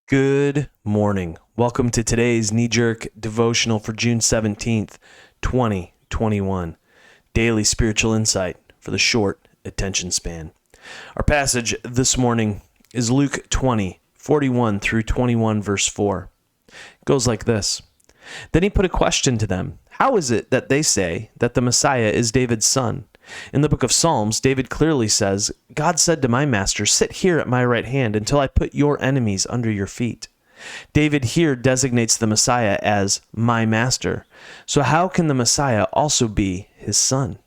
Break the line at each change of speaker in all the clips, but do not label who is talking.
Good morning. Welcome to today's knee-jerk devotional for June 17th, 2021. Daily spiritual insight for the short attention span. Our passage this morning is Luke 20, 41 through 21, verse 4. It goes like this. Then he put a question to them. How is it that they say that the Messiah is David's son? In the book of Psalms, David clearly says, God said to my master, sit here at my right hand until I put your enemies under your feet. David here designates the Messiah as my master. So how can the Messiah also be his son?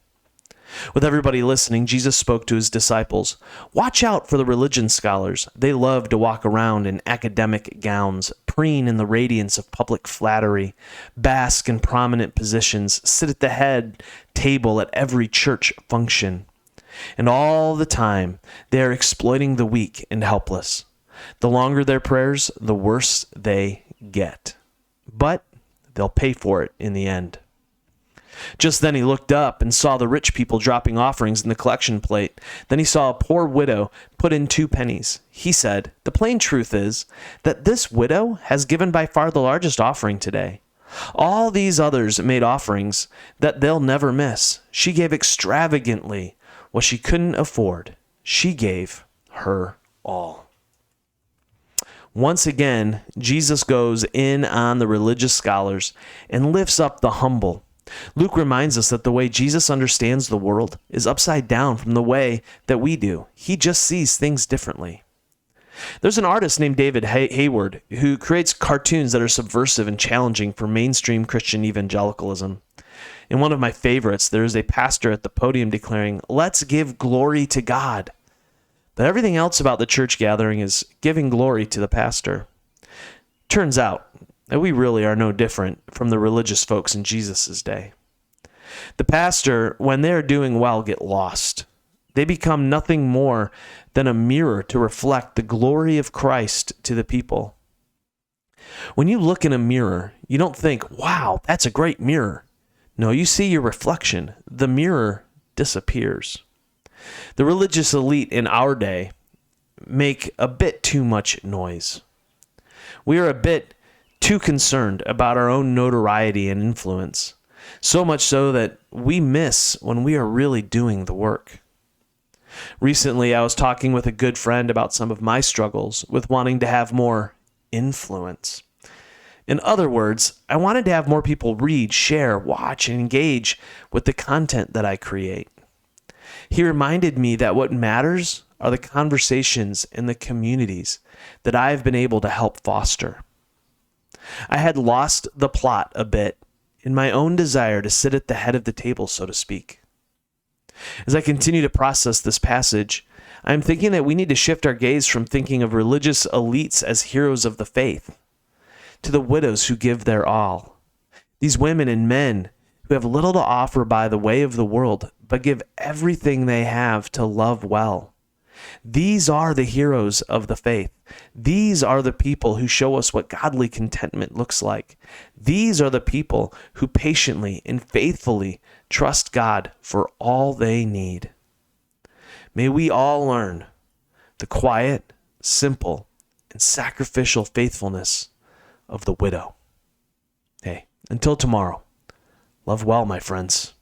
With everybody listening, Jesus spoke to his disciples. Watch out for the religion scholars. They love to walk around in academic gowns, preen in the radiance of public flattery, bask in prominent positions, sit at the head table at every church function. And all the time, they are exploiting the weak and helpless. The longer their prayers, the worse they get. But they'll pay for it in the end. Just then he looked up and saw the rich people dropping offerings in the collection plate. Then he saw a poor widow put in 2 pennies. He said, the plain truth is that this widow has given by far the largest offering today. All these others made offerings that they'll never miss. She gave extravagantly what she couldn't afford. She gave her all. Once again, Jesus goes in on the religious scholars and lifts up the humble. Luke reminds us that the way Jesus understands the world is upside down from the way that we do. He just sees things differently. There's an artist named David Hayward who creates cartoons that are subversive and challenging for mainstream Christian evangelicalism. In one of my favorites, there is a pastor at the podium declaring, "Let's give glory to God." But everything else about the church gathering is giving glory to the pastor. Turns out that we really are no different from the religious folks in Jesus' day. The pastor, when they're doing well, get lost. They become nothing more than a mirror to reflect the glory of Christ to the people. When you look in a mirror, you don't think, wow, that's a great mirror. No, you see your reflection. The mirror disappears. The religious elite in our day make a bit too much noise. We are a bit too concerned about our own notoriety and influence, so much so that we miss when we are really doing the work. Recently, I was talking with a good friend about some of my struggles with wanting to have more influence. In other words, I wanted to have more people read, share, watch, and engage with the content that I create. He reminded me that what matters are the conversations and the communities that I have been able to help foster. I had lost the plot a bit in my own desire to sit at the head of the table, so to speak. As I continue to process this passage, I'm thinking that we need to shift our gaze from thinking of religious elites as heroes of the faith to the widows who give their all. These women and men who have little to offer by the way of the world, but give everything they have to love well. These are the heroes of the faith. These are the people who show us what godly contentment looks like. These are the people who patiently and faithfully trust God for all they need. May we all learn the quiet, simple, and sacrificial faithfulness of the widow. Hey, until tomorrow, love well, my friends.